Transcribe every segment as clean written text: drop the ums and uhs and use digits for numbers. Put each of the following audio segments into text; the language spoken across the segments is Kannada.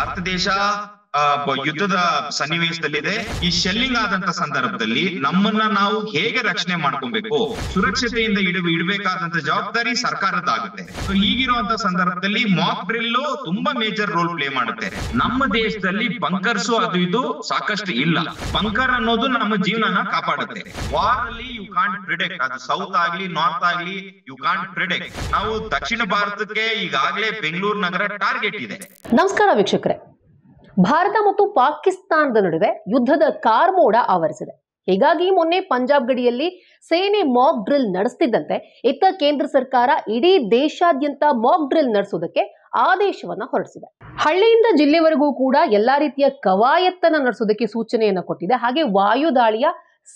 ಭಾರತ ದೇಶ ಯುದ್ಧದ ಸನ್ನಿವೇಶದಲ್ಲಿದೆ. ಈ ಶೆಲ್ಲಿಂಗ್ ಆದಂತ ಸಂದರ್ಭದಲ್ಲಿ ನಮ್ಮನ್ನ ನಾವು ಹೇಗೆ ರಕ್ಷಣೆ ಮಾಡ್ಕೊಬೇಕು, ಸುರಕ್ಷತೆಯಿಂದ ಇಡಬೇಕಾದಂತ ಜವಾಬ್ದಾರಿ ಸರ್ಕಾರದ್ದಾಗುತ್ತೆ. ಸೊ ಈಗಿರುವಂತ ಸಂದರ್ಭದಲ್ಲಿ ಮಾಕ್ ಡ್ರಿಲ್ ತುಂಬಾ ಮೇಜರ್ ರೋಲ್ ಪ್ಲೇ ಮಾಡುತ್ತೆ. ನಮ್ಮ ದೇಶದಲ್ಲಿ ಬಂಕರ್ಸ್ ಅದು ಇದು ಸಾಕಷ್ಟು ಇಲ್ಲ. ಬಂಕರ್ ಅನ್ನೋದು ನಮ್ಮ ಜೀವನನ ಕಾಪಾಡುತ್ತೆ. ವಾರ್ ಅಲ್ಲಿ ಯು ಕಾಂಟ್ ಪ್ರಿಡಿಕ್ಟ್, ಅದು ಸೌತ್ ಆಗ್ಲಿ ನಾರ್ತ್ ಆಗ್ಲಿ ಯು ಕಾಂಟ್ ಪ್ರಿಡಿಕ್ಟ್. ನಾವು ದಕ್ಷಿಣ ಭಾರತಕ್ಕೆ ಈಗಾಗಲೇ ಬೆಂಗಳೂರು ನಗರ ಟಾರ್ಗೆಟ್ ಇದೆ. ನಮಸ್ಕಾರ ವೀಕ್ಷಕರೇ, ಭಾರತ ಮತ್ತು ಪಾಕಿಸ್ತಾನದ ನಡುವೆ ಯುದ್ಧದ ಕಾರ್ಮೋಡ ಆವರಿಸಿದೆ. ಹೀಗಾಗಿ ಮೊನ್ನೆ ಪಂಜಾಬ್ ಗಡಿಯಲ್ಲಿ ಸೇನೆ ಮಾಕ್ ಡ್ರಿಲ್ ನಡೆಸುತ್ತಿದ್ದಂತೆ ಇತ್ತ ಕೇಂದ್ರ ಸರ್ಕಾರ ಇಡೀ ದೇಶಾದ್ಯಂತ ಮಾಕ್ ಡ್ರಿಲ್ ನಡೆಸುವುದಕ್ಕೆ ಆದೇಶವನ್ನ ಹೊರಡಿಸಿದೆ. ಹಳ್ಳಿಯಿಂದ ಜಿಲ್ಲೆವರೆಗೂ ಕೂಡ ಎಲ್ಲಾ ರೀತಿಯ ಕವಾಯತ್ತನ್ನ ನಡೆಸೋದಕ್ಕೆ ಸೂಚನೆಯನ್ನ ಕೊಟ್ಟಿದೆ. ಹಾಗೆ ವಾಯು ದಾಳಿಯ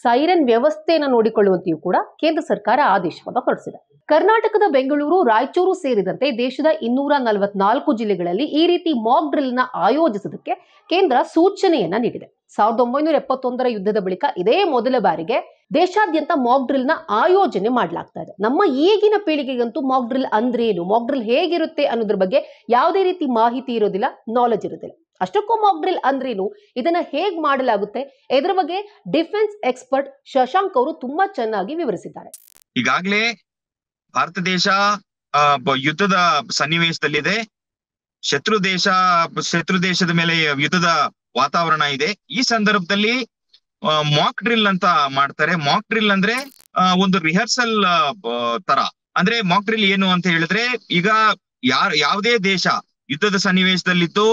ಸೈರನ್ ವ್ಯವಸ್ಥೆಯನ್ನು ನೋಡಿಕೊಳ್ಳುವಂತೆಯೂ ಕೂಡ ಕೇಂದ್ರ ಸರ್ಕಾರ ಆದೇಶವನ್ನು ಹೊರಡಿಸಿದೆ. ಕರ್ನಾಟಕದ ಬೆಂಗಳೂರು, ರಾಯಚೂರು ಸೇರಿದಂತೆ ದೇಶದ 244 ಜಿಲ್ಲೆಗಳಲ್ಲಿ ಈ ರೀತಿ ಮಾಕ್ ಡ್ರಿಲ್ ನ ಆಯೋಜಿಸುವುದಕ್ಕೆ ಕೇಂದ್ರ ಸೂಚನೆಯನ್ನ ನೀಡಿದೆ. 1971ರ ಯುದ್ಧದ ಬಳಿಕ ಇದೇ ಮೊದಲ ಬಾರಿಗೆ ದೇಶಾದ್ಯಂತ ಮಾಕ್ ಡ್ರಿಲ್ ನ ಆಯೋಜನೆ ಮಾಡಲಾಗ್ತಾ ಇದೆ. ನಮ್ಮ ಈಗಿನ ಪೀಳಿಗೆಗಂತೂ ಮಾಕ್ ಡ್ರಿಲ್ ಅಂದ್ರೆ ಏನು, ಮಾಕ್ ಡ್ರಿಲ್ ಹೇಗಿರುತ್ತೆ ಅನ್ನೋದ್ರ ಬಗ್ಗೆ ಯಾವುದೇ ರೀತಿ ಮಾಹಿತಿ ಇರೋದಿಲ್ಲ, ನಾಲೆಜ್ ಇರೋದಿಲ್ಲ. ಅಷ್ಟಕ್ಕೂ ಮಾಕ್ ಡ್ರಿಲ್ ಅಂದ್ರೇನು, ಇದನ್ನ ಹೇಗ್ ಮಾಡಲಾಗುತ್ತೆ, ಇದರ ಬಗ್ಗೆ ಡಿಫೆನ್ಸ್ ಎಕ್ಸ್ಪರ್ಟ್ ಶಶಾಂಕ್ ಅವರು ತುಂಬಾ ಚೆನ್ನಾಗಿ ವಿವರಿಸಿದ್ದಾರೆ. ಈಗಾಗಲೇ ಭಾರತ ದೇಶ ಯುದ್ಧದ ಸನ್ನಿವೇಶದಲ್ಲಿದೆ. ಶತ್ರು ದೇಶದ ಮೇಲೆ ಯುದ್ಧದ ವಾತಾವರಣ ಇದೆ. ಈ ಸಂದರ್ಭದಲ್ಲಿ ಮಾಕ್ ಡ್ರಿಲ್ ಅಂತ ಮಾಡ್ತಾರೆ. ಮಾಕ್ ಡ್ರಿಲ್ ಅಂದ್ರೆ ಒಂದು ರಿಹರ್ಸಲ್ ತರ. ಅಂದ್ರೆ ಮಾಕ್ ಡ್ರಿಲ್ ಏನು ಅಂತ ಹೇಳಿದ್ರೆ, ಈಗ ಯಾವುದೇ ದೇಶ ಯುದ್ಧದ ಸನ್ನಿವೇಶದಲ್ಲಿದ್ದು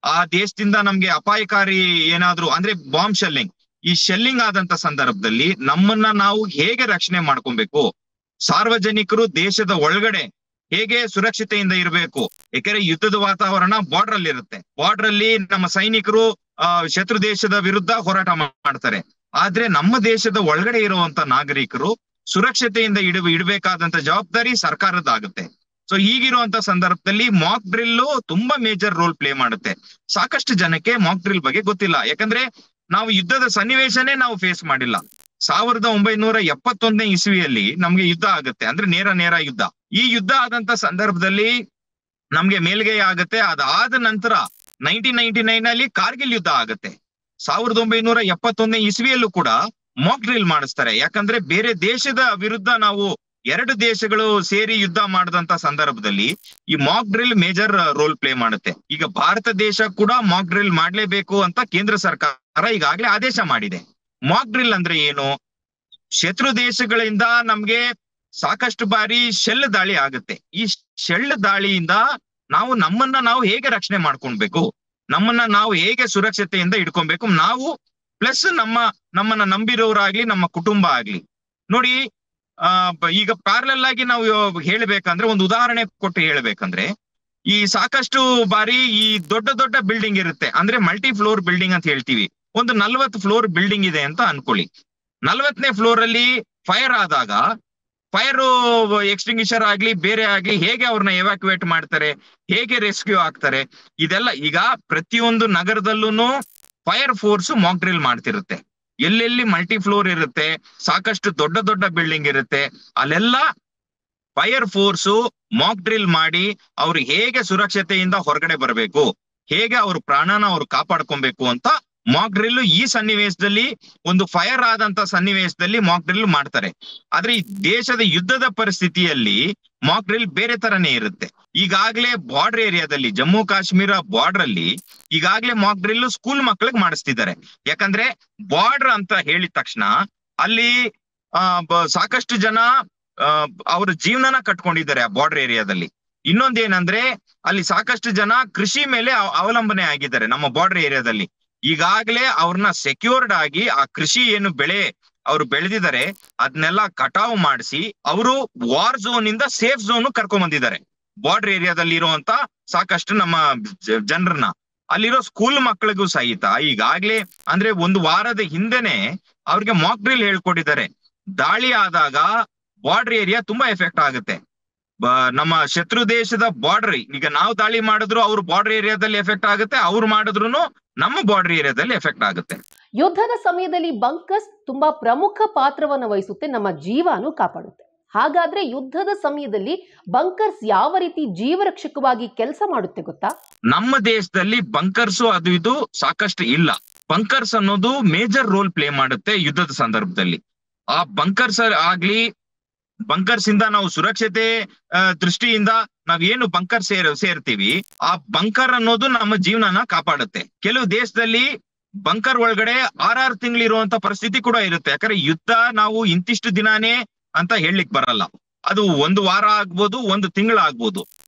ಆ ದೇಶದಿಂದ ನಮ್ಗೆ ಅಪಾಯಕಾರಿ ಏನಾದ್ರು ಅಂದ್ರೆ ಬಾಂಬ್ ಶೆಲ್ಲಿಂಗ್, ಈ ಶೆಲ್ಲಿಂಗ್ ಆದಂತ ಸಂದರ್ಭದಲ್ಲಿ ನಮ್ಮನ್ನ ನಾವು ಹೇಗೆ ರಕ್ಷಣೆ ಮಾಡ್ಕೊಬೇಕು, ಸಾರ್ವಜನಿಕರು ದೇಶದ ಒಳಗಡೆ ಹೇಗೆ ಸುರಕ್ಷತೆಯಿಂದ ಇರಬೇಕು. ಯಾಕಂದ್ರೆ ಯುದ್ಧದ ವಾತಾವರಣ ಬಾರ್ಡರ್ ಅಲ್ಲಿ ಇರುತ್ತೆ. ಬಾರ್ಡರ್ ಅಲ್ಲಿ ನಮ್ಮ ಸೈನಿಕರು ಶತ್ರು ದೇಶದ ವಿರುದ್ಧ ಹೋರಾಟ ಮಾಡ್ತಾರೆ. ಆದ್ರೆ ನಮ್ಮ ದೇಶದ ಒಳಗಡೆ ಇರುವಂತ ನಾಗರಿಕರು ಸುರಕ್ಷತೆಯಿಂದ ಇಡಬೇಕಾದಂತ ಜವಾಬ್ದಾರಿ ಸರ್ಕಾರದ್ದಾಗುತ್ತೆ. ಸೊ ಈಗಿರುವಂತ ಸಂದರ್ಭದಲ್ಲಿ ಮಾಕ್ ಡ್ರಿಲ್ ತುಂಬಾ ಮೇಜರ್ ರೋಲ್ ಪ್ಲೇ ಮಾಡುತ್ತೆ. ಸಾಕಷ್ಟು ಜನಕ್ಕೆ ಮಾಕ್ ಡ್ರಿಲ್ ಬಗ್ಗೆ ಗೊತ್ತಿಲ್ಲ. ಯಾಕಂದ್ರೆ ನಾವು ಯುದ್ಧದ ಸನ್ನಿವೇಶನೇ ನಾವು ಫೇಸ್ ಮಾಡಿಲ್ಲ. 1971ನೇ ಇಸ್ವಿಯಲ್ಲಿ ನಮ್ಗೆ ಯುದ್ಧ ಆಗುತ್ತೆ, ಅಂದ್ರೆ ನೇರ ಯುದ್ಧ. ಈ ಯುದ್ಧ ಆದಂತ ಸಂದರ್ಭದಲ್ಲಿ ನಮ್ಗೆ ಮೇಲ್ಗೈ ಆಗುತ್ತೆ. ಅದಾದ ನಂತರ 1999 ಅಲ್ಲಿ ಕಾರ್ಗಿಲ್ ಯುದ್ಧ ಆಗುತ್ತೆ. 1971ನೇ ಇಸ್ವಿಯಲ್ಲೂ ಕೂಡ ಮಾಕ್ ಡ್ರಿಲ್ ಮಾಡಿಸ್ತಾರೆ. ಯಾಕಂದ್ರೆ ಬೇರೆ ದೇಶದ ವಿರುದ್ಧ ನಾವು ಎರಡು ದೇಶಗಳು ಸೇರಿ ಯುದ್ಧ ಮಾಡಿದಂತ ಸಂದರ್ಭದಲ್ಲಿ ಈ mock drill major role play ಮಾಡುತ್ತೆ. ಈಗ ಭಾರತ ದೇಶ ಕೂಡ ಮಾಕ್ ಡ್ರಿಲ್ ಮಾಡ್ಲೇಬೇಕು ಅಂತ ಕೇಂದ್ರ ಸರ್ಕಾರ ಈಗಾಗಲೇ ಆದೇಶ ಮಾಡಿದೆ. ಮಾಕ್ ಡ್ರಿಲ್ ಅಂದ್ರೆ ಏನು? ಶತ್ರು ದೇಶಗಳಿಂದ ನಮ್ಗೆ ಸಾಕಷ್ಟು ಬಾರಿ ಶೆಲ್ ದಾಳಿ ಆಗುತ್ತೆ. ಈ ಶೆಲ್ ದಾಳಿಯಿಂದ ನಮ್ಮನ್ನ ನಾವು ಹೇಗೆ ರಕ್ಷಣೆ ಮಾಡ್ಕೊಳ್ಬೇಕು, ನಮ್ಮನ್ನ ನಾವು ಹೇಗೆ ಸುರಕ್ಷತೆಯಿಂದ ಇಟ್ಕೊಬೇಕು, ನಾವು ಪ್ಲಸ್ ನಮ್ಮನ್ನ ನಂಬಿರೋರಾಗ್ಲಿ, ನಮ್ಮ ಕುಟುಂಬ ಆಗ್ಲಿ. ನೋಡಿ, ಈಗ ಪ್ಯಾರಲಲ್ ಆಗಿ ನಾವು ಹೇಳ್ಬೇಕಂದ್ರೆ, ಒಂದು ಉದಾಹರಣೆ ಕೊಟ್ಟು ಹೇಳ್ಬೇಕಂದ್ರೆ, ಈ ಸಾಕಷ್ಟು ಬಾರಿ ಈ ದೊಡ್ಡ ಬಿಲ್ಡಿಂಗ್ ಇರುತ್ತೆ, ಅಂದ್ರೆ ಮಲ್ಟಿ ಫ್ಲೋರ್ ಬಿಲ್ಡಿಂಗ್ ಅಂತ ಹೇಳ್ತೀವಿ. ಒಂದು 40 ಫ್ಲೋರ್ ಬಿಲ್ಡಿಂಗ್ ಇದೆ ಅಂತ ಅನ್ಕೊಳ್ಳಿ. 40ನೇ ಫ್ಲೋರ್ ಅಲ್ಲಿ ಫೈರ್ ಆದಾಗ ಫೈರ್ ಎಕ್ಸ್ಟಿಂಗ್ವಿಷರ್ ಆಗ್ಲಿ ಬೇರೆ ಆಗ್ಲಿ ಹೇಗೆ ಅವ್ರನ್ನ ಎವಾಕ್ಯುವೇಟ್ ಮಾಡ್ತಾರೆ, ಹೇಗೆ ರೆಸ್ಕ್ಯೂ ಆಗ್ತಾರೆ, ಇದೆಲ್ಲ ಈಗ ಪ್ರತಿಯೊಂದು ನಗರದಲ್ಲೂ ಫೈರ್ ಫೋರ್ಸ್ ಮಾಕ್ ಡ್ರಿಲ್ ಮಾಡ್ತಿರುತ್ತೆ. ಎಲ್ಲೆಲ್ಲಿ ಮಲ್ಟಿ ಫ್ಲೋರ್ ಇರುತ್ತೆ, ಸಾಕಷ್ಟು ದೊಡ್ಡ ಬಿಲ್ಡಿಂಗ್ ಇರುತ್ತೆ, ಅಲ್ಲೆಲ್ಲ ಫೈರ್ ಫೋರ್ಸ್ ಮಾಕ್ ಡ್ರಿಲ್ ಮಾಡಿ ಅವ್ರು ಹೇಗೆ ಸುರಕ್ಷತೆಯಿಂದ ಹೊರಗಡೆ ಬರಬೇಕು, ಹೇಗೆ ಅವ್ರ ಪ್ರಾಣನ ಅವ್ರು ಕಾಪಾಡ್ಕೊಬೇಕು ಅಂತ ಮಾಕ್ ಡ್ರಿಲ್ ಈ ಸನ್ನಿವೇಶದಲ್ಲಿ, ಒಂದು ಫೈರ್ ಆದಂತ ಸನ್ನಿವೇಶದಲ್ಲಿ ಮಾಕ್ ಡ್ರಿಲ್ ಮಾಡ್ತಾರೆ. ಆದ್ರೆ ಈ ದೇಶದ ಯುದ್ಧದ ಪರಿಸ್ಥಿತಿಯಲ್ಲಿ ಮಾಕ್ ಡ್ರಿಲ್ ಬೇರೆ ತರನೇ ಇರುತ್ತೆ. ಈಗಾಗಲೇ ಬಾರ್ಡರ್ ಏರಿಯಾದಲ್ಲಿ, ಜಮ್ಮು ಕಾಶ್ಮೀರ ಬಾರ್ಡರ್ ಅಲ್ಲಿ ಈಗಾಗಲೇ ಮಾಕ್ ಡ್ರಿಲ್ ಸ್ಕೂಲ್ ಮಕ್ಕಳಿಗೆ ಮಾಡಿಸ್ತಿದ್ದಾರೆ. ಯಾಕಂದ್ರೆ ಬಾರ್ಡರ್ ಅಂತ ಹೇಳಿದ ತಕ್ಷಣ ಅಲ್ಲಿ ಸಾಕಷ್ಟು ಜನ ಅವ್ರ ಜೀವನನ ಕಟ್ಕೊಂಡಿದ್ದಾರೆ ಆ ಬಾರ್ಡರ್ ಏರಿಯಾದಲ್ಲಿ. ಇನ್ನೊಂದೇನಂದ್ರೆ ಅಲ್ಲಿ ಸಾಕಷ್ಟು ಜನ ಕೃಷಿ ಮೇಲೆ ಅವಲಂಬನೆ ಆಗಿದ್ದಾರೆ ನಮ್ಮ ಬಾರ್ಡರ್ ಏರಿಯಾದಲ್ಲಿ. ಈಗಾಗಲೇ ಅವ್ರನ್ನ ಸೆಕ್ಯೂರ್ಡ್ ಆಗಿ ಆ ಕೃಷಿ ಏನು ಬೆಳೆ ಅವ್ರು ಬೆಳೆದಿದ್ದಾರೆ ಅದನ್ನೆಲ್ಲ ಕಟಾವು ಮಾಡಿಸಿ ಅವರು ವಾರ್ ಝೋನ್ ಇಂದ ಸೇಫ್ ಝೋನ್ ಕರ್ಕೊಂಡ್ ಬಂದಿದ್ದಾರೆ. ಬಾರ್ಡರ್ ಏರಿಯಾದಲ್ಲಿ ಇರುವಂತ ಸಾಕಷ್ಟು ನಮ್ಮ ಜನರನ್ನ, ಅಲ್ಲಿರೋ ಸ್ಕೂಲ್ ಮಕ್ಕಳಿಗೂ ಸಹಿತ ಈಗಾಗ್ಲೇ ಅಂದ್ರೆ ಒಂದು ವಾರದ ಹಿಂದೆನೆ ಅವ್ರಿಗೆ ಮಾಕ್ ಡ್ರಿಲ್ ಹೇಳ್ಕೊಟ್ಟಿದ್ದಾರೆ. ದಾಳಿ ಆದಾಗ ಬಾರ್ಡರ್ ಏರಿಯಾ ತುಂಬಾ ಎಫೆಕ್ಟ್ ಆಗುತ್ತೆ. ನಮ್ಮ ಶತ್ರು ದೇಶದ ಬಾರ್ಡರ್, ಈಗ ನಾವು ದಾಳಿ ಮಾಡಿದ್ರು ಅವ್ರ ಬಾರ್ಡರ್ ಏರಿಯಾದಲ್ಲಿ ಎಫೆಕ್ಟ್ ಆಗುತ್ತೆ, ಅವ್ರು ಮಾಡಿದ್ರು ನಮ್ಮ ಬಾರ್ಡರ್ ಏರಿಯಾದಲ್ಲಿ ಎಫೆಕ್ಟ್ ಆಗುತ್ತೆ. ಯುದ್ಧದ ಸಮಯದಲ್ಲಿ ಬಂಕರ್ಸ್ ತುಂಬಾ ಪ್ರಮುಖ ಪಾತ್ರವನ್ನು ವಹಿಸುತ್ತೆ, ನಮ್ಮ ಜೀವನೂ ಕಾಪಾಡುತ್ತೆ. ಹಾಗಾದ್ರೆ ಯುದ್ಧದ ಸಮಯದಲ್ಲಿ ಬಂಕರ್ಸ್ ಯಾವ ರೀತಿ ಜೀವರಕ್ಷಕವಾಗಿ ಕೆಲಸ ಮಾಡುತ್ತೆ ಗೊತ್ತಾ? ನಮ್ಮ ದೇಶದಲ್ಲಿ ಬಂಕರ್ಸ್ ಅದು ಇದು ಸಾಕಷ್ಟು ಇಲ್ಲ. ಬಂಕರ್ಸ್ ಅನ್ನೋದು ಮೇಜರ್ ರೋಲ್ ಪ್ಲೇ ಮಾಡುತ್ತೆ ಯುದ್ಧದ ಸಂದರ್ಭದಲ್ಲಿ. ಆ ಬಂಕರ್ಸ್ ಆಗ್ಲಿ, ಬಂಕರ್ಸ್ ಇಂದ ನಾವು ಸುರಕ್ಷತೆ ದೃಷ್ಟಿಯಿಂದ ನಾವೇನು ಬಂಕರ್ ಸೇರ್ತೀವಿ, ಆ ಬಂಕರ್ ಅನ್ನೋದು ನಮ್ಮ ಜೀವನನ ಕಾಪಾಡುತ್ತೆ. ಕೆಲವು ದೇಶದಲ್ಲಿ ಬಂಕರ್ ಒಳಗಡೆ 6 ತಿಂಗಳಿರುವಂತ ಪರಿಸ್ಥಿತಿ ಕೂಡ ಇರುತ್ತೆ. ಯಾಕಂದ್ರೆ ಯುದ್ಧ ನಾವು ಇಂತಿಷ್ಟು ದಿನಾನೇ ಅಂತ ಹೇಳಲಿಕ್ ಬರಲ್ಲ. ಅದು 1 ವಾರ ಆಗ್ಬೋದು, 1 ತಿಂಗಳು ಆಗ್ಬೋದು.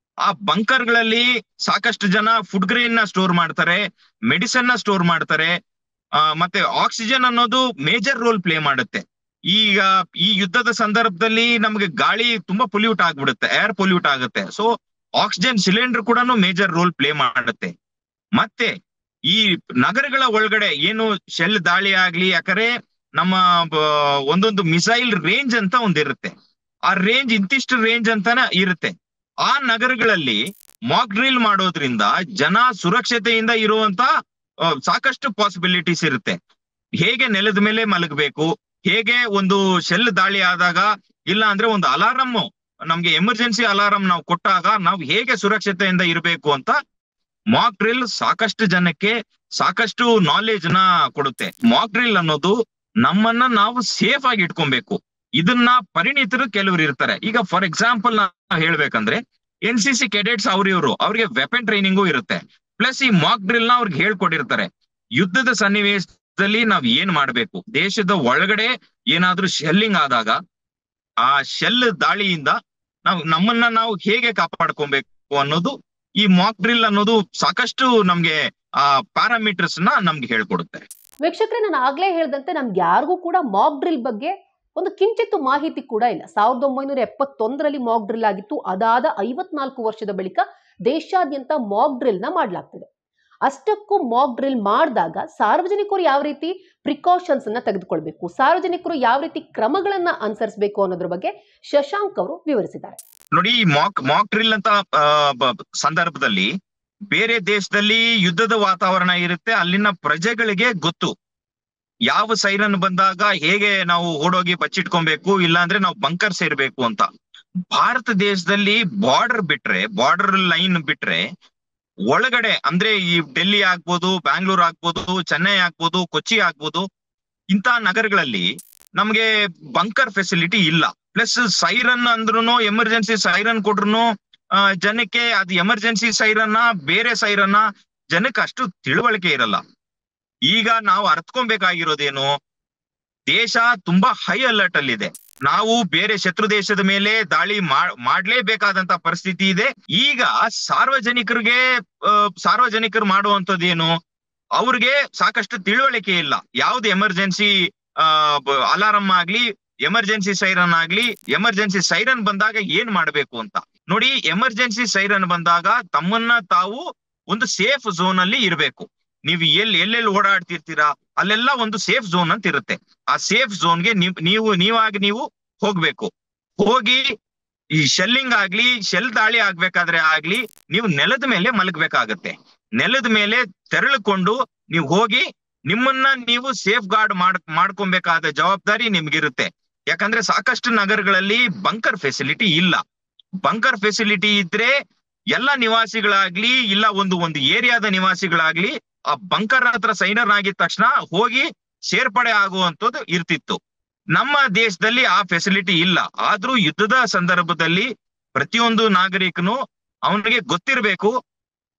ಆ ಬಂಕರ್ಗಳಲ್ಲಿ ಸಾಕಷ್ಟು ಜನ ಫುಡ್ ಗ್ರೇನ್ ನ ಸ್ಟೋರ್ ಮಾಡ್ತಾರೆ, ಮೆಡಿಸಿನ್ ನ ಸ್ಟೋರ್ ಮಾಡ್ತಾರೆ, ಮತ್ತೆ ಆಕ್ಸಿಜನ್ ಅನ್ನೋದು ಮೇಜರ್ ರೋಲ್ ಪ್ಲೇ ಮಾಡುತ್ತೆ. ಈಗ ಈ ಯುದ್ಧದ ಸಂದರ್ಭದಲ್ಲಿ ನಮ್ಗೆ ಗಾಳಿ ತುಂಬಾ ಪೊಲ್ಯೂಟ್ ಆಗ್ಬಿಡುತ್ತೆ, ಏರ್ ಪೊಲ್ಯೂಟ್ ಆಗುತ್ತೆ. ಸೊ ಆಕ್ಸಿಜನ್ ಸಿಲಿಂಡರ್ ಕೂಡ ಮೇಜರ್ ರೋಲ್ ಪ್ಲೇ ಮಾಡುತ್ತೆ. ಮತ್ತೆ ಈ ನಗರಗಳ ಒಳಗಡೆ ಏನು ಶೆಲ್ ದಾಳಿ ಆಗ್ಲಿ, ಯಾಕಂದ್ರೆ ನಮ್ಮ ಒಂದೊಂದು ಮಿಸೈಲ್ ರೇಂಜ್ ಅಂತ ಒಂದಿರುತ್ತೆ. ಆ ರೇಂಜ್ ಇಂತಿಷ್ಟು ರೇಂಜ್ ಅಂತಾನೆ ಇರುತ್ತೆ. ಆ ನಗರಗಳಲ್ಲಿ ಮಾಕ್ ಡ್ರಿಲ್ ಮಾಡೋದ್ರಿಂದ ಜನ ಸುರಕ್ಷತೆಯಿಂದ ಇರುವಂತ ಸಾಕಷ್ಟು ಪಾಸಿಬಿಲಿಟೀಸ್ ಇರುತ್ತೆ. ಹೇಗೆ ನೆಲದ ಮೇಲೆ ಮಲಗಬೇಕು, ಹೇಗೆ ಒಂದು ಶೆಲ್ ದಾಳಿ ಆದಾಗ, ಇಲ್ಲ ಅಂದ್ರೆ ಒಂದು ಅಲಾರಂ, ನಮ್ಗೆ ಎಮರ್ಜೆನ್ಸಿ ಅಲಾರಂ ನಾವು ಕೊಟ್ಟಾಗ ನಾವು ಹೇಗೆ ಸುರಕ್ಷತೆಯಿಂದ ಇರಬೇಕು ಅಂತ ಮಾಕ್ ಡ್ರಿಲ್ ಸಾಕಷ್ಟು ಜನಕ್ಕೆ ಸಾಕಷ್ಟು ನಾಲೆಜ್ ನ ಕೊಡುತ್ತೆ. ಮಾಕ್ ಡ್ರಿಲ್ ಅನ್ನೋದು ನಮ್ಮನ್ನ ನಾವು ಸೇಫ್ ಆಗಿ ಇಟ್ಕೊಬೇಕು. ಇದನ್ನ ಪರಿಣಿತರು ಕೆಲವರು ಇರ್ತಾರೆ. ಈಗ ಫಾರ್ ಎಕ್ಸಾಂಪಲ್ ನಾವು ಹೇಳ್ಬೇಕಂದ್ರೆ NCC ಕೆಡೆಟ್ಸ್ ಅವ್ರಿಗೆ ವೆಪನ್ ಟ್ರೈನಿಂಗು ಇರುತ್ತೆ. ಪ್ಲಸ್ ಈ ಮಾಕ್ ಡ್ರಿಲ್ ನ ಅವ್ರಿಗೆ ಹೇಳ್ಕೊಟ್ಟಿರ್ತಾರೆ. ಯುದ್ಧದ ಸನ್ನಿವೇಶದಲ್ಲಿ ನಾವ್ ಏನ್ ಮಾಡ್ಬೇಕು, ದೇಶದ ಒಳಗಡೆ ಏನಾದ್ರೂ ಶೆಲ್ಲಿಂಗ್ ಆದಾಗ ಆ ಶೆಲ್ ದಾಳಿಯಿಂದ ನಮ್ಮನ್ನ ನಾವು ಹೇಗೆ ಕಾಪಾಡ್ಕೊಬೇಕು ಅನ್ನೋದು ಈ ಮಾಕ್ ಡ್ರಿಲ್ ಅನ್ನೋದು ಸಾಕಷ್ಟು ನಮ್ಗೆ ಆ ಪ್ಯಾರಾಮೀಟರ್ಸ್ ನ ನಮ್ಗೆ ಹೇಳ್ಕೊಡುತ್ತೆ. ವೀಕ್ಷಕರೇ, ನಾನು ಆಗ್ಲೇ ಹೇಳ್ದಂತೆ ನಮ್ಗೆ ಯಾರಿಗೂ ಕೂಡ ಮಾಕ್ ಡ್ರಿಲ್ ಬಗ್ಗೆ ಒಂದು ಕಿಂಚಿತ್ತು ಮಾಹಿತಿ ಕೂಡ ಇಲ್ಲ. 1971ರಲ್ಲಿ ಮಾಕ್ ಡ್ರಿಲ್ ಆಗಿತ್ತು. ಅದಾದ 54 ವರ್ಷದ ಬಳಿಕ ದೇಶಾದ್ಯಂತ ಮಾಕ್ ಡ್ರಿಲ್ ನ ಮಾಡಲಾಗ್ತಿದೆ. ಅಷ್ಟಕ್ಕೂ ಮಾಕ್ ಡ್ರಿಲ್ ಮಾಡಿದಾಗ ಸಾರ್ವಜನಿಕರು ಯಾವ ರೀತಿ ಪ್ರಿಕಾಷನ್ಸ್ ಅನ್ನ ತೆಗೆದುಕೊಳ್ಬೇಕು, ಸಾರ್ವಜನಿಕರು ಯಾವ ರೀತಿ ಕ್ರಮಗಳನ್ನ ಅನುಸರಿಸಬೇಕು ಅನ್ನೋದ್ರ ಬಗ್ಗೆ ಶಶಾಂಕ್ ಅವರು ವಿವರಿಸಿದ್ದಾರೆ. ನೋಡಿ, ಮಾಕ್ ಡ್ರಿಲ್ ಅಂತ ಸಂದರ್ಭದಲ್ಲಿ ಬೇರೆ ದೇಶದಲ್ಲಿ ಯುದ್ಧದ ವಾತಾವರಣ ಇರುತ್ತೆ. ಅಲ್ಲಿನ ಪ್ರಜೆಗಳಿಗೆ ಗೊತ್ತು ಯಾವ ಸೈರನ್ ಬಂದಾಗ ಹೇಗೆ ನಾವು ಓಡೋಗಿ ಬಚ್ಚಿಟ್ಕೊಬೇಕು, ಇಲ್ಲ ಅಂದ್ರೆ ನಾವು ಬಂಕರ್ ಸೇರ್ಬೇಕು ಅಂತ. ಭಾರತ ದೇಶದಲ್ಲಿ ಬಾರ್ಡರ್ ಲೈನ್ ಬಿಟ್ರೆ ಒಳಗಡೆ ಅಂದ್ರೆ ಈ ಡೆಲ್ಲಿ ಆಗ್ಬೋದು, ಬ್ಯಾಂಗ್ಳೂರ್ ಆಗ್ಬೋದು, ಚೆನ್ನೈ ಆಗ್ಬೋದು, ಕೊಚ್ಚಿ ಆಗ್ಬೋದು, ಇಂಥ ನಗರಗಳಲ್ಲಿ ನಮ್ಗೆ ಬಂಕರ್ ಫೆಸಿಲಿಟಿ ಇಲ್ಲ. ಪ್ಲಸ್ ಸೈರನ್ ಅಂದ್ರೂ, ಎಮರ್ಜೆನ್ಸಿ ಸೈರನ್ ಕೊಟ್ರು ಜನಕ್ಕೆ ಅದು ಎಮರ್ಜೆನ್ಸಿ ಸೈರನ್ನ ಬೇರೆ ಸೈರನ್ನ ಜನಕ್ಕೆ ಅಷ್ಟು ತಿಳುವಳಿಕೆ ಇರಲ್ಲ. ಈಗ ನಾವು ಅರ್ಥಕೊಬೇಕಾಗಿರೋದೇನು, ದೇಶ ತುಂಬಾ ಹೈ ಅಲರ್ಟ್ ಅಲ್ಲಿ ಇದೆ. ನಾವು ಬೇರೆ ಶತ್ರು ದೇಶದ ಮೇಲೆ ದಾಳಿ ಮಾಡ್ಲೇಬೇಕಾದಂತ ಪರಿಸ್ಥಿತಿ ಇದೆ. ಈಗ ಸಾರ್ವಜನಿಕರು ಮಾಡುವಂತದ್ದೇನು, ಅವ್ರಿಗೆ ಸಾಕಷ್ಟು ತಿಳುವಳಿಕೆ ಇಲ್ಲ. ಯಾವ್ದು ಎಮರ್ಜೆನ್ಸಿ ಅಲಾರಂ ಆಗ್ಲಿ, ಎಮರ್ಜೆನ್ಸಿ ಸೈರನ್ ಆಗ್ಲಿ, ಎಮರ್ಜೆನ್ಸಿ ಸೈರನ್ ಬಂದಾಗ ಏನ್ ಮಾಡ್ಬೇಕು ಅಂತ. ನೋಡಿ, ಎಮರ್ಜೆನ್ಸಿ ಸೈರನ್ ಬಂದಾಗ ತಮ್ಮನ್ನ ತಾವು ಒಂದು ಸೇಫ್ ಝೋನ್ ಅಲ್ಲಿ ಇರ್ಬೇಕು. ನೀವು ಎಲ್ಲೆಲ್ಲಿ ಓಡಾಡ್ತಿರ್ತೀರಾ ಅಲ್ಲೆಲ್ಲ ಒಂದು ಸೇಫ್ ಝೋನ್ ಅಂತ ಇರುತ್ತೆ. ಆ ಸೇಫ್ ಝೋನ್ಗೆ ನೀವು ಹೋಗ್ಬೇಕು. ಹೋಗಿ ಈ ಶೆಲ್ಲಿಂಗ್ ಆಗ್ಲಿ, ಶೆಲ್ ದಾಳಿ ಆಗ್ಬೇಕಾದ್ರೆ ಆಗ್ಲಿ, ನೀವು ನೆಲದ ಮೇಲೆ ಮಲಗಬೇಕಾಗತ್ತೆ. ನೆಲದ ಮೇಲೆ ತೆರಳಿಕೊಂಡು ನೀವು ಹೋಗಿ ನಿಮ್ಮನ್ನ ನೀವು ಸೇಫ್ ಗಾರ್ಡ್ ಮಾಡ್ಕೊಬೇಕಾದ ಜವಾಬ್ದಾರಿ ನಿಮ್ಗಿರುತ್ತೆ. ಯಾಕಂದ್ರೆ ಸಾಕಷ್ಟು ನಗರಗಳಲ್ಲಿ ಬಂಕರ್ ಫೆಸಿಲಿಟಿ ಇಲ್ಲ. ಬಂಕರ್ ಫೆಸಿಲಿಟಿ ಇದ್ರೆ ಎಲ್ಲ ನಿವಾಸಿಗಳಾಗ್ಲಿ, ಇಲ್ಲ ಒಂದು ಏರಿಯಾದ ನಿವಾಸಿಗಳಾಗ್ಲಿ ಆ ಬಂಕರ್ ಹತ್ರ ಸೈನರ್ ಆಗಿದ ತಕ್ಷಣ ಹೋಗಿ ಸೇರ್ಪಡೆ ಆಗುವಂತದ್ದು ಇರ್ತಿತ್ತು. ನಮ್ಮ ದೇಶದಲ್ಲಿ ಆ ಫೆಸಿಲಿಟಿ ಇಲ್ಲ. ಆದ್ರೂ ಯುದ್ಧದ ಸಂದರ್ಭದಲ್ಲಿ ಪ್ರತಿಯೊಂದು ನಾಗರಿಕನು ಅವನಿಗೆ ಗೊತ್ತಿರಬೇಕು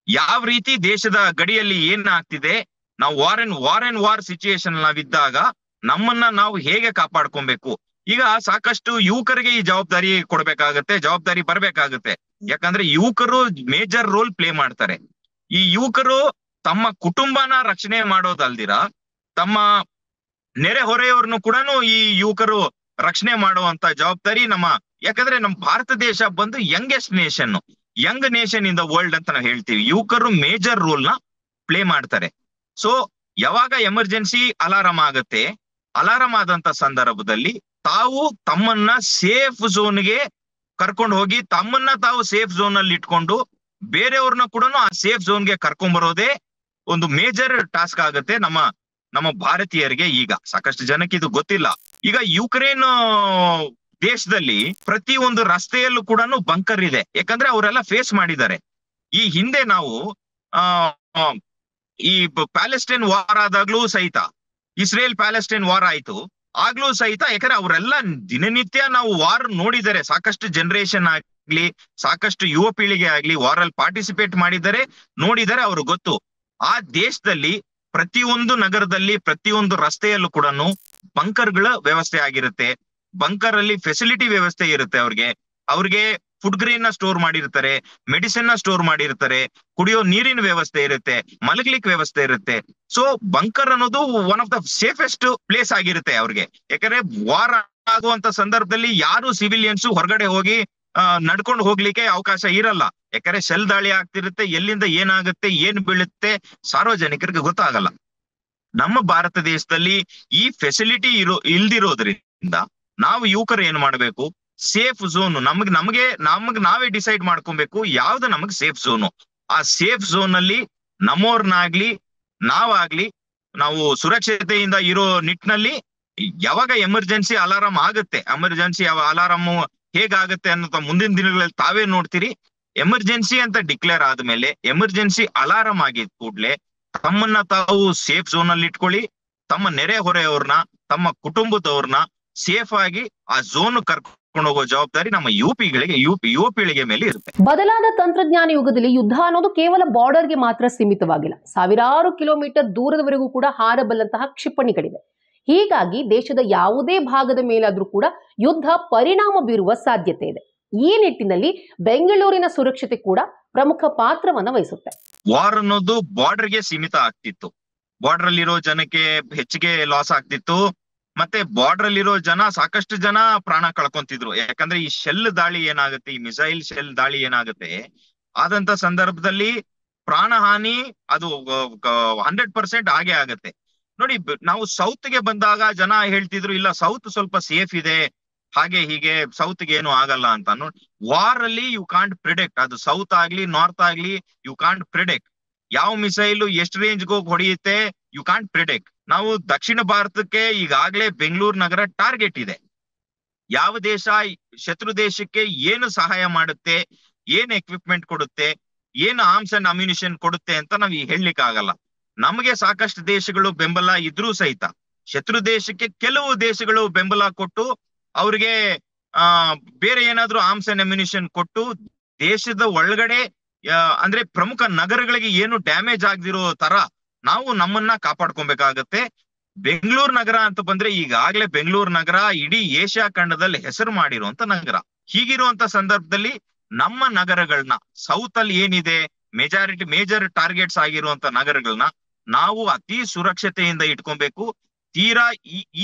ಯಾವ ರೀತಿ ದೇಶದ ಗಡಿಯಲ್ಲಿ ಏನ್ ಆಗ್ತಿದೆ. ನಾವು ವಾರ್ ಸಿಚುಯೇಷನ್ ನಾವಿದ್ದಾಗ ನಮ್ಮನ್ನ ನಾವು ಹೇಗೆ ಕಾಪಾಡ್ಕೊಬೇಕು. ಈಗ ಸಾಕಷ್ಟು ಯುವಕರಿಗೆ ಈ ಜವಾಬ್ದಾರಿ ಜವಾಬ್ದಾರಿ ಬರ್ಬೇಕಾಗತ್ತೆ. ಯಾಕಂದ್ರೆ ಯುವಕರು ಮೇಜರ್ ರೋಲ್ ಪ್ಲೇ ಮಾಡ್ತಾರೆ. ಈ ಯುವಕರು ತಮ್ಮ ಕುಟುಂಬನ ರಕ್ಷಣೆ ಮಾಡೋದಲ್ದಿರ ತಮ್ಮ ನೆರೆ ಹೊರೆಯವ್ರನ್ನು ಕೂಡ ಈ ಯುವಕರು ರಕ್ಷಣೆ ಮಾಡುವಂತ ಜವಾಬ್ದಾರಿ ಯಾಕಂದ್ರೆ ನಮ್ಮ ಭಾರತ ದೇಶ ಬಂದು youngest Young nation in the world ಅಂತ ನಾವು ಹೇಳ್ತೀವಿ. ಯುವಕರು ಮೇಜರ್ ರೋಲ್ ನ ಪ್ಲೇ ಮಾಡ್ತಾರೆ. ಸೊ ಯಾವಾಗ ಎಮರ್ಜೆನ್ಸಿ ಅಲಾರಂ ಆಗತ್ತೆ, ಅಲಾರಂ ಆದಂತ ಸಂದರ್ಭದಲ್ಲಿ ತಾವು ತಮ್ಮನ್ನ ಸೇಫ್ ಝೋನ್ಗೆ ಕರ್ಕೊಂಡು ಹೋಗಿ ತಮ್ಮನ್ನ ತಾವು ಸೇಫ್ ಝೋನ್ ಅಲ್ಲಿ ಇಟ್ಕೊಂಡು ಬೇರೆಯವ್ರನ್ನ ಕೂಡ ಆ ಸೇಫ್ ಝೋನ್ಗೆ ಕರ್ಕೊಂಡ್ ಬರೋದೇ ಒಂದು ಮೇಜರ್ ಟಾಸ್ಕ್ ಆಗುತ್ತೆ ನಮ್ಮ ಭಾರತೀಯರಿಗೆ. ಈಗ ಸಾಕಷ್ಟು ಜನಕ್ಕೆ ಇದು ಗೊತ್ತಿಲ್ಲ. ಈಗ ಯುಕ್ರೇನ್ ದೇಶದಲ್ಲಿ ಪ್ರತಿ ಒಂದು ರಸ್ತೆಯಲ್ಲೂ ಕೂಡ ಬಂಕರ್ ಇದೆ. ಯಾಕಂದ್ರೆ ಅವರೆಲ್ಲ ಫೇಸ್ ಮಾಡಿದ್ದಾರೆ. ಈ ಹಿಂದೆ ನಾವು ಆ ಈ ಪ್ಯಾಲೆಸ್ಟೈನ್ ವಾರ್ ಆದಾಗ್ಲೂ ಸಹಿತ, ಇಸ್ರೇಲ್ ಪ್ಯಾಲೆಸ್ಟೈನ್ ವಾರ್ ಆಯ್ತು ಆಗ್ಲೂ ಸಹಿತ, ಯಾಕಂದ್ರೆ ಅವರೆಲ್ಲ ದಿನನಿತ್ಯ ನಾವು ವಾರ್ ನೋಡಿದ್ದಾರೆ. ಸಾಕಷ್ಟು ಜನರೇಷನ್ ಆಗ್ಲಿ, ಸಾಕಷ್ಟು ಯುವ ಪೀಳಿಗೆ ಆಗ್ಲಿ ವಾರ್ ಅಲ್ಲಿ ಪಾರ್ಟಿಸಿಪೇಟ್ ಮಾಡಿದ್ದಾರೆ, ನೋಡಿದರೆ ಅವ್ರಿಗೆ ಗೊತ್ತು. ಆ ದೇಶದಲ್ಲಿ ಪ್ರತಿಯೊಂದು ನಗರದಲ್ಲಿ ಪ್ರತಿಯೊಂದು ರಸ್ತೆಯಲ್ಲೂ ಕೂಡ ಬಂಕರ್ಗಳ ವ್ಯವಸ್ಥೆ ಆಗಿರುತ್ತೆ. ಬಂಕರ್ ಅಲ್ಲಿ ಫೆಸಿಲಿಟಿ ವ್ಯವಸ್ಥೆ ಇರುತ್ತೆ. ಅವ್ರಿಗೆ ಫುಡ್ ಗ್ರೇನ್ ನ ಸ್ಟೋರ್ ಮಾಡಿರ್ತಾರೆ, ಮೆಡಿಸಿನ್ ನ ಸ್ಟೋರ್ ಮಾಡಿರ್ತಾರೆ, ಕುಡಿಯೋ ನೀರಿನ ವ್ಯವಸ್ಥೆ ಇರುತ್ತೆ, ಮಲಗ್ಲಿಕ್ಕೆ ವ್ಯವಸ್ಥೆ ಇರುತ್ತೆ. ಸೊ ಬಂಕರ್ ಅನ್ನೋದು one of the safest place ಆಗಿರುತ್ತೆ ಅವ್ರಿಗೆ. ಯಾಕಂದ್ರೆ ವಾರ್ ಆಗುವಂತ ಸಂದರ್ಭದಲ್ಲಿ ಯಾರು ಸಿವಿಲಿಯನ್ಸ್ ಹೊರಗಡೆ ಹೋಗಿ ನಡ್ಕೊಂಡು ಹೋಗ್ಲಿಕ್ಕೆ ಅವಕಾಶ ಇರಲ್ಲ. ಯಾಕಂದ್ರೆ ಶೆಲ್ ದಾಳಿ ಆಗ್ತಿರುತ್ತೆ, ಎಲ್ಲಿಂದ ಏನಾಗುತ್ತೆ, ಏನ್ ಬೀಳುತ್ತೆ ಸಾರ್ವಜನಿಕರಿಗೆ ಗೊತ್ತಾಗಲ್ಲ. ನಮ್ಮ ಭಾರತ ದೇಶದಲ್ಲಿ ಈ ಫೆಸಿಲಿಟಿ ಇಲ್ದಿರೋದ್ರಿಂದ ನಾವು ಯುವಕರು ಏನ್ ಮಾಡ್ಬೇಕು, ಸೇಫ್ ಝೋನ್ ನಮಗೆ ನಾವೇ ಡಿಸೈಡ್ ಮಾಡ್ಕೊಬೇಕು ಯಾವ್ದು ನಮಗ್ ಸೇಫ್ ಝೋನು. ಆ ಸೇಫ್ ಝೋನ್ ಅಲ್ಲಿ ನಮ್ಮವ್ರನ್ನಾಗ್ಲಿ ನಾವಾಗ್ಲಿ ನಾವು ಸುರಕ್ಷತೆಯಿಂದ ಇರೋ ನಿಟ್ಟಿನಲ್ಲಿ ಯಾವಾಗ ಎಮರ್ಜೆನ್ಸಿ ಅಲಾರಾಮ್ ಆಗುತ್ತೆ, ಎಮರ್ಜೆನ್ಸಿ ಅಲಾರಾಮ್ ಹೇಗಾಗುತ್ತೆ ಅನ್ನೋ ಮುಂದಿನ ದಿನಗಳಲ್ಲಿ ತಾವೇ ನೋಡ್ತೀರಿ. ಎಮರ್ಜೆನ್ಸಿ ಅಂತ ಡಿಕ್ಲೇರ್ ಆದ್ಮೇಲೆ ಎಮರ್ಜೆನ್ಸಿ ಅಲಾರಾಮ್ ಆಗಿದ್ ಕೂಡ್ಲೆ ತಮ್ಮನ್ನ ತಾವು ಸೇಫ್ ಝೋನ್ ಅಲ್ಲಿ ಇಟ್ಕೊಳ್ಳಿ. ತಮ್ಮ ನೆರೆ ಹೊರೆಯವ್ರನ್ನ, ತಮ್ಮ ಕುಟುಂಬದವ್ರನ್ನ ಸೇಫ್ ಆಗಿ ಆ ಝೋನ್ ಕರ್ಕೊಂಡು ಹೋಗೋ ಜವಾಬ್ದಾರಿ ನಮ್ಮ ಯುವ ಪೀಳಿಗೆ ಮೇಲೆ ಇರುತ್ತೆ. ಬದಲಾದ ತಂತ್ರಜ್ಞಾನ ಯುಗದಲ್ಲಿ ಯುದ್ಧ ಅನ್ನೋದು ಕೇವಲ ಬಾರ್ಡರ್ಗೆ ಮಾತ್ರ ಸೀಮಿತವಾಗಿಲ್ಲ. ಸಾವಿರಾರು ಕಿಲೋಮೀಟರ್ ದೂರದವರೆಗೂ ಕೂಡ ಹಾರಬಲ್ಲಂತಹ ಕ್ಷಿಪಣಿಗಳಿವೆ. ಹೀಗಾಗಿ ದೇಶದ ಯಾವುದೇ ಭಾಗದ ಮೇಲಾದ್ರೂ ಕೂಡ ಯುದ್ಧ ಪರಿಣಾಮ ಬೀರುವ ಸಾಧ್ಯತೆ ಇದೆ. ಈ ನಿಟ್ಟಿನಲ್ಲಿ ಬೆಂಗಳೂರಿನ ಸುರಕ್ಷತೆ ಕೂಡ ಪ್ರಮುಖ ಪಾತ್ರವನ್ನ ವಹಿಸುತ್ತೆ. ವಾರ್ ಅನ್ನೋದು ಬಾರ್ಡರ್ಗೆ ಸೀಮಿತ ಆಗ್ತಿತ್ತು. ಬಾರ್ಡರ್ ಅಲ್ಲಿರೋ ಜನಕ್ಕೆ ಹೆಚ್ಚಿಗೆ ಲಾಸ್ ಆಗ್ತಿತ್ತು. ಮತ್ತೆ ಬಾರ್ಡರ್ ಅಲ್ಲಿರೋ ಸಾಕಷ್ಟು ಜನ ಪ್ರಾಣ ಕಳ್ಕೊಂತಿದ್ರು. ಯಾಕಂದ್ರೆ ಈ ಶೆಲ್ ದಾಳಿ ಏನಾಗುತ್ತೆ, ಈ ಮಿಸೈಲ್ ಶೆಲ್ ದಾಳಿ ಏನಾಗುತ್ತೆ, ಆದಂತ ಸಂದರ್ಭದಲ್ಲಿ ಪ್ರಾಣ ಹಾನಿ ಅದು 100% ಆಗೇ ಆಗತ್ತೆ. ನೋಡಿ, ನಾವು ಸೌತ್ ಗೆ ಬಂದಾಗ ಜನ ಹೇಳ್ತಿದ್ರು ಇಲ್ಲ ಸೌತ್ ಸ್ವಲ್ಪ ಸೇಫ್ ಇದೆ, ಹಾಗೆ ಹೀಗೆ ಸೌತ್ಗೆ ಏನು ಆಗಲ್ಲ ಅಂತ. ನೋಡಿ, ವಾರ್ ಅಲ್ಲಿ ಯು ಕಾಂಟ್ ಪ್ರಿಡಿಕ್ಟ್. ಅದು ಸೌತ್ ಆಗ್ಲಿ ನಾರ್ತ್ ಆಗ್ಲಿ ಯು ಕಾಂಟ್ ಪ್ರಿಡಿಕ್ಟ್. ಯಾವ ಮಿಸೈಲ್ ಎಷ್ಟು ರೇಂಜ್ಗೆ ಹೋಗಿ ಹೊಡೆಯುತ್ತೆ ಯು ಕಾಂಟ್ ಪ್ರಿಡಿಕ್ಟ್. ನಾವು ದಕ್ಷಿಣ ಭಾರತಕ್ಕೆ ಈಗಾಗಲೇ ಬೆಂಗಳೂರು ನಗರ ಟಾರ್ಗೆಟ್ ಇದೆ. ಯಾವ ದೇಶ ಶತ್ರು ದೇಶಕ್ಕೆ ಏನು ಸಹಾಯ ಮಾಡುತ್ತೆ, ಏನ್ ಎಕ್ವಿಪ್ಮೆಂಟ್ ಕೊಡುತ್ತೆ, ಏನು ಆರ್ಮ್ಸ್ ಅಂಡ್ ಅಮ್ಯುನಿಷನ್ ಕೊಡುತ್ತೆ ಅಂತ ನಾವ್ ಹೇಳಲಿಕ್ಕೆ ಆಗಲ್ಲ. ನಮಗೆ ಸಾಕಷ್ಟು ದೇಶಗಳು ಬೆಂಬಲ ಇದ್ರೂ ಸಹಿತ ಶತ್ರು ದೇಶಕ್ಕೆ ಕೆಲವು ದೇಶಗಳು ಬೆಂಬಲ ಕೊಟ್ಟು ಅವ್ರಿಗೆ ಬೇರೆ ಏನಾದ್ರೂ ಆರ್ಮ್ಸ್ ಅಂಡ್ ಅಮ್ಯುನಿಷನ್ ಕೊಟ್ಟು ದೇಶದ ಒಳಗಡೆ ಅಂದ್ರೆ ಪ್ರಮುಖ ನಗರಗಳಿಗೆ ಏನು ಡ್ಯಾಮೇಜ್ ಆಗದಿರೋ ತರ ನಾವು ನಮ್ಮನ್ನ ಕಾಪಾಡ್ಕೊಬೇಕಾಗತ್ತೆ. ಬೆಂಗಳೂರು ನಗರ ಅಂತ ಬಂದ್ರೆ ಈಗಾಗ್ಲೇ ಬೆಂಗಳೂರು ನಗರ ಇಡೀ ಏಷ್ಯಾ ಖಂಡದಲ್ಲಿ ಹೆಸರು ಮಾಡಿರುವಂತ ನಗರ. ಹೀಗಿರುವಂತ ಸಂದರ್ಭದಲ್ಲಿ ನಮ್ಮ ನಗರಗಳನ್ನ ಸೌತ್ ಅಲ್ಲಿ ಏನಿದೆ ಮೇಜರ್ ಟಾರ್ಗೆಟ್ಸ್ ಆಗಿರುವಂತ ನಗರಗಳನ್ನ ನಾವು ಅತಿ ಸುರಕ್ಷತೆಯಿಂದ ಇಟ್ಕೊಬೇಕು. ತೀರಾ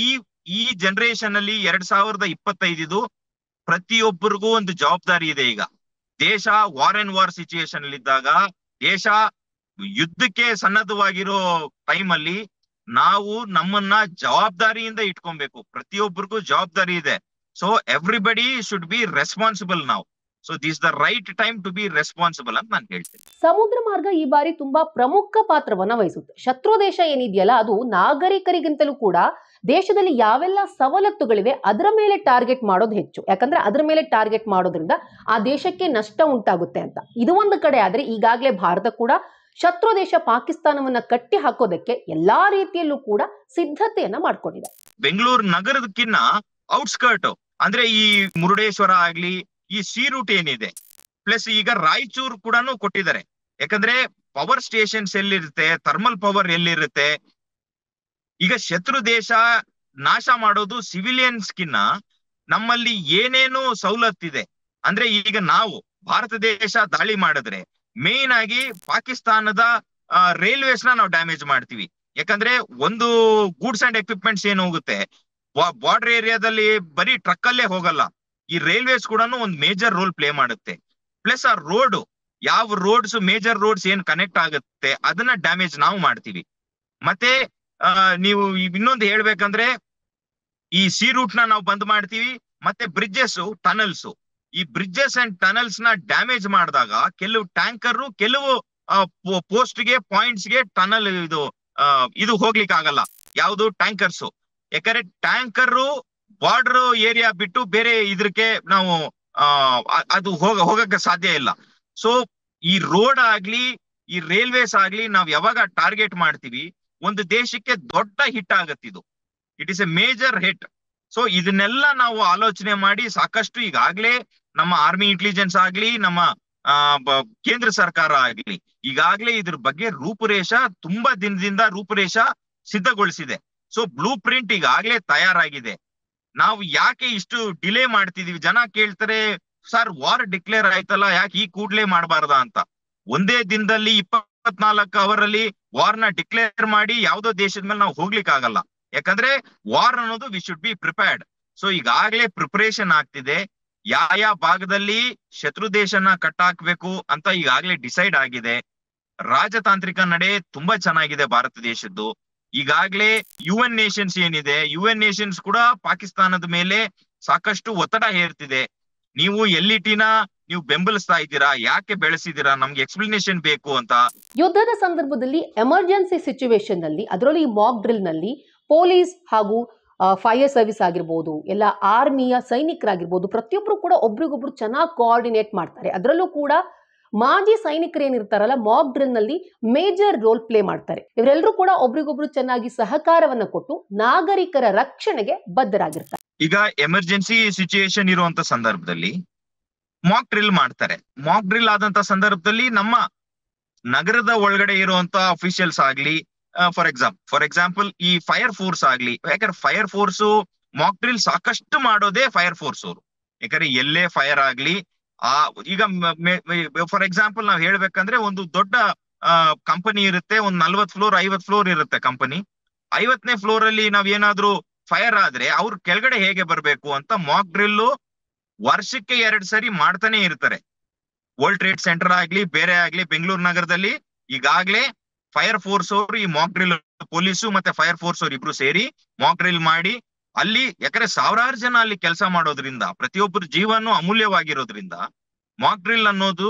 ಈ ಜನರೇಷನ್ ಅಲ್ಲಿ 2025 ಪ್ರತಿಯೊಬ್ಬರಿಗೂ ಒಂದು ಜವಾಬ್ದಾರಿ ಇದೆ. ಈಗ ದೇಶ ವಾರ್ ಅಂಡ್ ವಾರ್ ಸಿಚುಯೇಷನ್ ಅಲ್ಲಿ ಇದ್ದಾಗ, ದೇಶ ಯುದ್ಧಕ್ಕೆ ಸನ್ನದ್ಧವಾಗಿರೋ ಟೈಮ್ ಅಲ್ಲಿ ನಾವು ನಮ್ಮನ್ನ ಜವಾಬ್ದಾರಿಯಿಂದ ಇಟ್ಕೊಬೇಕು. ಪ್ರತಿಯೊಬ್ಬರಿಗೂ ಜವಾಬ್ದಾರಿ ಇದೆ. So everybody should be responsible ನಾವು. So this the right time to be responsible ಅಂತ ನಾನು ಹೇಳ್ತೇನೆ. ಸಮುದ್ರ ಮಾರ್ಗ ಈ ಬಾರಿ ತುಂಬಾ ಪ್ರಮುಖ ಪಾತ್ರವನ್ನ ವಹಿಸುತ್ತೆ. ಶತ್ರು ದೇಶ ಏನಿದೆಯಲ್ಲ ಅದು ನಾಗರಿಕರಿಗಿಂತಲೂ ಕೂಡ ದೇಶದಲ್ಲಿ ಯಾವೆಲ್ಲ ಸವಲತ್ತುಗಳಿವೆ ಅದರ ಮೇಲೆ ಟಾರ್ಗೆಟ್ ಮಾಡೋದು ಹೆಚ್ಚು. ಯಾಕಂದ್ರೆ ಅದರ ಮೇಲೆ ಟಾರ್ಗೆಟ್ ಮಾಡೋದ್ರಿಂದ ಆ ದೇಶಕ್ಕೆ ನಷ್ಟ ಉಂಟಾಗುತ್ತೆ ಅಂತ. ಇದು ಒಂದು ಕಡೆ ಆದ್ರೆ ಈಗಾಗಲೇ ಭಾರತ ಕೂಡ ಶತ್ರು ದೇಶ ಪಾಕಿಸ್ತಾನವನ್ನ ಕಟ್ಟಿ ಹಾಕೋದಕ್ಕೆ ಎಲ್ಲಾ ರೀತಿಯಲ್ಲೂ ಕೂಡ ಸಿದ್ಧತೆಯನ್ನ ಮಾಡ್ಕೊಂಡಿದೆ. ಬೆಂಗಳೂರು ನಗರದಕ್ಕಿನ್ನ ಔಟ್ಸ್ಕರ್ಟ್ ಅಂದ್ರೆ ಈ ಮುರುಡೇಶ್ವರ ಆಗ್ಲಿ, ಈ ಸಿ ರೂಟ್ ಏನಿದೆ, ಪ್ಲಸ್ ಈಗ ರಾಯಚೂರು ಕೂಡ ಕೊಟ್ಟಿದ್ದಾರೆ. ಯಾಕಂದ್ರೆ ಪವರ್ ಸ್ಟೇಷನ್ಸ್ ಎಲ್ಲಿರುತ್ತೆ, ಥರ್ಮಲ್ ಪವರ್ ಎಲ್ಲಿರುತ್ತೆ. ಈಗ ಶತ್ರು ದೇಶ ನಾಶ ಮಾಡೋದು ಸಿವಿಲಿಯನ್ಸ್ಗಿನ್ನ ನಮ್ಮಲ್ಲಿ ಏನೇನು ಸವಲತ್ತಿದೆ ಅಂದ್ರೆ, ಈಗ ನಾವು ಭಾರತ ದೇಶ ದಾಳಿ ಮಾಡಿದ್ರೆ ಮೇನ್ ಆಗಿ ಪಾಕಿಸ್ತಾನದ ರೈಲ್ವೇಸ್ ನಾವು ಡ್ಯಾಮೇಜ್ ಮಾಡ್ತೀವಿ. ಯಾಕಂದ್ರೆ ಒಂದು ಗೂಡ್ಸ್ ಅಂಡ್ ಎಕ್ವಿಪ್ಮೆಂಟ್ಸ್ ಏನ್ ಹೋಗುತ್ತೆ ಬಾರ್ಡರ್ ಏರಿಯಾದಲ್ಲಿ ಬರೀ ಟ್ರಕ್ ಅಲ್ಲೇ ಹೋಗಲ್ಲ. ಈ ರೈಲ್ವೇಸ್ ಕೂಡ ಒಂದು ಮೇಜರ್ ರೋಲ್ ಪ್ಲೇ ಮಾಡುತ್ತೆ. ಪ್ಲಸ್ ಆ ರೋಡ್, ಯಾವ ರೋಡ್ಸ್ ಮೇಜರ್ ರೋಡ್ಸ್ ಏನ್ ಕನೆಕ್ಟ್ ಆಗುತ್ತೆ ಅದನ್ನ ಡ್ಯಾಮೇಜ್ ನಾವು ಮಾಡ್ತೀವಿ. ಮತ್ತೆ ನೀವು ಇನ್ನೊಂದು ಹೇಳ್ಬೇಕಂದ್ರೆ ಈ ಸಿ ರೂಟ್ ನಾವು ಬಂದ್ ಮಾಡ್ತೀವಿ. ಮತ್ತೆ ಬ್ರಿಡ್ಜಸ್, ಟನಲ್ಸ್, ಈ ಬ್ರಿಡ್ಜಸ್ ಅಂಡ್ ಟನಲ್ಸ್ ನ ಡ್ಯಾಮೇಜ್ ಮಾಡಿದಾಗ ಕೆಲವು ಟ್ಯಾಂಕರ್, ಕೆಲವು ಪೋಸ್ಟ್ಗೆ ಪಾಯಿಂಟ್ಸ್ಗೆ ಟನಲ್ ಇದು ಹೋಗ್ಲಿಕ್ಕೆ ಆಗಲ್ಲ. ಯಾವುದು ಟ್ಯಾಂಕರ್ಸ್. ಯಾಕಂದ್ರೆ ಟ್ಯಾಂಕರ್ ಬಾರ್ಡರ್ ಏರಿಯಾ ಬಿಟ್ಟು ಬೇರೆ ಇದಕ್ಕೆ ನಾವು ಅದು ಹೋಗಕ್ಕೆ ಸಾಧ್ಯ ಇಲ್ಲ. ಸೊ ಈ ರೋಡ್ ಆಗ್ಲಿ ಈ ರೈಲ್ವೇಸ್ ಆಗ್ಲಿ ನಾವ್ ಯಾವಾಗ ಟಾರ್ಗೆಟ್ ಮಾಡ್ತೀವಿ ಒಂದು ದೇಶಕ್ಕೆ ದೊಡ್ಡ ಹಿಟ್ ಆಗತ್ತಿದು. It is a major hit. So ಇದನ್ನೆಲ್ಲ ನಾವು ಆಲೋಚನೆ ಮಾಡಿ ಸಾಕಷ್ಟು ಈಗಾಗ್ಲೇ ನಮ್ಮ ಆರ್ಮಿ ಇಂಟೆಲಿಜೆನ್ಸ್ ಆಗ್ಲಿ ನಮ್ಮ ಕೇಂದ್ರ ಸರ್ಕಾರ ಆಗ್ಲಿ ಈಗಾಗ್ಲೇ ಇದ್ರ ಬಗ್ಗೆ ರೂಪುರೇಷ ತುಂಬಾ ದಿನದಿಂದ ರೂಪುರೇಷ ಸಿದ್ಧಗೊಳಿಸಿದೆ. ಸೊ ಬ್ಲೂ ಪ್ರಿಂಟ್ ಈಗಾಗ್ಲೇ ತಯಾರಾಗಿದೆ. ನಾವು ಯಾಕೆ ಇಷ್ಟು ಡಿಲೇ ಮಾಡ್ತಿದೀವಿ? ಜನ ಕೇಳ್ತಾರೆ, ಸರ್ ವಾರ್ ಡಿಕ್ಲೇರ್ ಆಯ್ತಲ್ಲ, ಯಾಕೆ ಈ ಕೂಡ್ಲೇ ಮಾಡಬಾರ್ದ ಅಂತ. ಒಂದೇ ದಿನದಲ್ಲಿ 24 ಅವರಲ್ಲಿ ವಾರ್ ನ ಡಿಕ್ಲೇರ್ ಮಾಡಿ ಯಾವ್ದೋ ದೇಶದ ಮೇಲೆ ನಾವು ಹೋಗ್ಲಿಕ್ಕೆ ಆಗಲ್ಲ. ಯಾಕಂದ್ರೆ ವಾರ್ ಅನ್ನೋದು we should be prepared. So ಈಗಾಗ್ಲೇ ಪ್ರಿಪರೇಷನ್ ಆಗ್ತಿದೆ. ಯಾವ ಭಾಗದಲ್ಲಿ ಶತ್ರು ದೇಶನ ಕಟ್ಟಾಕ್ಬೇಕು ಅಂತ ಈಗಾಗ್ಲೇ ಡಿಸೈಡ್ ಆಗಿದೆ. ರಾಜತಾಂತ್ರಿಕ ನಡೆ ತುಂಬಾ ಚೆನ್ನಾಗಿದೆ ಭಾರತ ದೇಶದ್ದು. ಈಗಾಗ್ಲೇ UN ನೇಷನ್ಸ್ ಏನಿದೆ, UN ನೇಷನ್ಸ್ ಕೂಡ ಪಾಕಿಸ್ತಾನದ ಮೇಲೆ ಸಾಕಷ್ಟು ಒತ್ತಡ ಹೇರ್ತಿದೆ. ನೀವು LETನ ನೀವು ಬೆಂಬಲಿಸ್ತಾ ಇದ್ದೀರಾ, ಯಾಕೆ ಬೆಳೆಸಿದ್ದೀರಾ, ನಮ್ಗೆ ಎಕ್ಸ್ಪ್ಲನೇಷನ್ ಬೇಕು ಅಂತ. ಯುದ್ಧದ ಸಂದರ್ಭದಲ್ಲಿ ಎಮರ್ಜೆನ್ಸಿ ಸಿಚುವೇಶನ್ ನಲ್ಲಿ, ಅದರಲ್ಲಿ ಮಾಕ್ ಡ್ರಿಲ್ ನಲ್ಲಿ ಪೊಲೀಸ್ ಹಾಗೂ ಫೈರ್ ಸರ್ವಿಸ್ ಆಗಿರ್ಬೋದು, ಎಲ್ಲ ಆರ್ಮಿಯ ಸೈನಿಕರಾಗಿರ್ಬೋದು, ಪ್ರತಿಯೊಬ್ರು ಕೂಡ ಒಬ್ರಿಗೊಬ್ರು ಚೆನ್ನಾಗಿ ಕೋಆರ್ಡಿನೇಟ್ ಮಾಡ್ತಾರೆ. ಅದರಲ್ಲೂ ಕೂಡ ಮಾಜಿ ಸೈನಿಕರು ಏನಿರ್ತಾರಲ್ಲ, ಮಾಕ್ ಡ್ರಿಲ್ ನಲ್ಲಿ ಮೇಜರ್ ರೋಲ್ ಪ್ಲೇ ಮಾಡ್ತಾರೆ. ಇವರೆಲ್ಲರೂ ಕೂಡ ಒಬ್ರಿಗೊಬ್ರು ಚೆನ್ನಾಗಿ ಸಹಕಾರವನ್ನ ಕೊಟ್ಟು ನಾಗರಿಕರ ರಕ್ಷಣೆಗೆ ಬದ್ಧರಾಗಿರ್ತಾರೆ. ಈಗ ಎಮರ್ಜೆನ್ಸಿ ಸಿಚುಯೇಷನ್ ಇರುವಂತ ಸಂದರ್ಭದಲ್ಲಿ ಮಾಕ್ ಡ್ರಿಲ್ ಮಾಡ್ತಾರೆ. ಮಾಕ್ ಡ್ರಿಲ್ ಆದಂತ ಸಂದರ್ಭದಲ್ಲಿ ನಮ್ಮ ನಗರದ ಒಳಗಡೆ ಇರುವಂತ ಅಫಿಷಿಯಲ್ಸ್ ಆಗ್ಲಿ, ಫಾರ್ ಎಕ್ಸಾಂಪಲ್ ಈ ಫೈರ್ ಫೋರ್ಸ್ ಆಗ್ಲಿ, ಯಾಕಂದ್ರೆ ಫೈರ್ ಫೋರ್ಸ್ ಮಾಕ್ ಡ್ರಿಲ್ ಸಾಕಷ್ಟು ಮಾಡೋದೇ ಫೈರ್ ಫೋರ್ಸ್ ಅವರು. ಯಾಕಂದ್ರೆ ಎಲ್ಲೇ ಫೈರ್ ಆಗ್ಲಿ ಈಗ ಫಾರ್ ಎಕ್ಸಾಂಪಲ್ ನಾವ್ ಹೇಳ್ಬೇಕಂದ್ರೆ ಒಂದು ದೊಡ್ಡ ಕಂಪನಿ ಇರುತ್ತೆ, ಒಂದ್ 40 ಫ್ಲೋರ್ 50 ಫ್ಲೋರ್ ಇರುತ್ತೆ ಕಂಪನಿ. 50ನೇ ಫ್ಲೋರ್ ಅಲ್ಲಿ ನಾವ್ ಏನಾದ್ರೂ ಫೈರ್ ಆದ್ರೆ ಅವ್ರ ಕೆಳಗಡೆ ಹೇಗೆ ಬರ್ಬೇಕು ಅಂತ ಮಾಕ್ ಡ್ರಿಲ್ ವರ್ಷಕ್ಕೆ 2 ಸರಿ ಮಾಡ್ತಾನೆ ಇರ್ತಾರೆ. ವರ್ಲ್ಡ್ ಟ್ರೇಡ್ ಸೆಂಟರ್ ಆಗ್ಲಿ ಬೇರೆ ಆಗ್ಲಿ ಬೆಂಗಳೂರು ನಗರದಲ್ಲಿ ಈಗಾಗ್ಲೇ ಫೈರ್ ಫೋರ್ಸ್ ಅವರು ಈ ಮಾಕ್ ಡ್ರಿಲ್, ಪೊಲೀಸು ಮತ್ತೆ ಫೈರ್ ಫೋರ್ಸ್ ಅವ್ರು ಇಬ್ರು ಸೇರಿ ಮಾಕ್ ಡ್ರಿಲ್ ಮಾಡಿ ಅಲ್ಲಿ, ಯಾಕಂದ್ರೆ ಸಾವಿರಾರು ಜನ ಅಲ್ಲಿ ಕೆಲಸ ಮಾಡೋದ್ರಿಂದ ಪ್ರತಿಯೊಬ್ಬರ ಜೀವನ ಅಮೂಲ್ಯವಾಗಿರೋದ್ರಿಂದ ಮಾಕ್ ಡ್ರಿಲ್ ಅನ್ನೋದು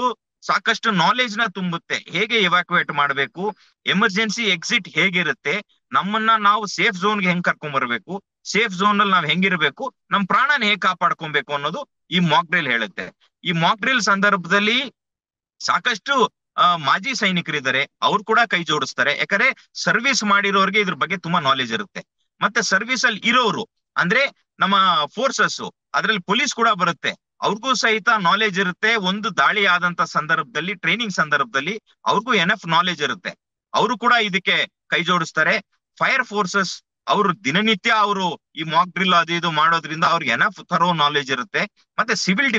ಸಾಕಷ್ಟು ನಾಲೆಜ್ ನ ತುಂಬುತ್ತೆ. ಹೇಗೆ ಎವಾಕ್ಯುವೇಟ್ ಮಾಡಬೇಕು, ಎಮರ್ಜೆನ್ಸಿ ಎಕ್ಸಿಟ್ ಹೇಗಿರುತ್ತೆ, ನಮ್ಮನ್ನ ನಾವು ಸೇಫ್ ಝೋನ್ಗೆ ಹೆಂಗ್ ಕರ್ಕೊಂಡ್ ಬರ್ಬೇಕು, ಸೇಫ್ ಝೋನ್ ಅಲ್ಲಿ ನಾವ್ ಹೆಂಗಿರ್ಬೇಕು, ನಮ್ ಪ್ರಾಣನ ಹೇಗ್ ಕಾಪಾಡ್ಕೊಬೇಕು ಅನ್ನೋದು ಈ ಮಾಕ್ ಡ್ರಿಲ್ ಹೇಳುತ್ತೆ. ಈ ಮಾಕ್ ಡ್ರಿಲ್ ಸಂದರ್ಭದಲ್ಲಿ ಸಾಕಷ್ಟು ಮಾಜಿ ಸೈನಿಕರಿದ್ದಾರೆ, ಅವ್ರು ಕೂಡ ಕೈ ಜೋಡಿಸ್ತಾರೆ. ಯಾಕಂದ್ರೆ ಸರ್ವಿಸ್ ಮಾಡಿರೋರ್ಗೆ ಇದ್ರ ಬಗ್ಗೆ ತುಂಬಾ ನಾಲೆಜ್ ಇರುತ್ತೆ. ಮತ್ತೆ ಸರ್ವಿಸ್ ಅಲ್ಲಿ ಇರೋರು ಅಂದ್ರೆ ನಮ್ಮ ಫೋರ್ಸಸ್, ಅದ್ರಲ್ಲಿ ಪೊಲೀಸ್ ಕೂಡ ಬರುತ್ತೆ, ಅವ್ರಿಗೂ ಸಹಿತ ನಾಲೆಜ್ ಇರುತ್ತೆ. ಒಂದು ದಾಳಿ ಆದಂತ ಸಂದರ್ಭದಲ್ಲಿ, ಟ್ರೈನಿಂಗ್ ಸಂದರ್ಭದಲ್ಲಿ ಅವ್ರಿಗೂ ಎನಫ್ ನಾಲೆಜ್ ಇರುತ್ತೆ, ಅವರು ಕೂಡ ಇದಕ್ಕೆ ಕೈ ಜೋಡಿಸ್ತಾರೆ. ಫೈರ್ ಫೋರ್ಸಸ್ ಅವರು ದಿನನಿತ್ಯ ಅವರು ಈ ಮಾಕ್ ಡ್ರಿಲ್ ಅದು ಇದು ಮಾಡೋದ್ರಿಂದ ಅವ್ರಿಗೆ ಎನಫ್ ಥರೋ ನಾಲೆಜ್ ಇರುತ್ತೆ. ಮತ್ತೆ ಸಿವಿಲ್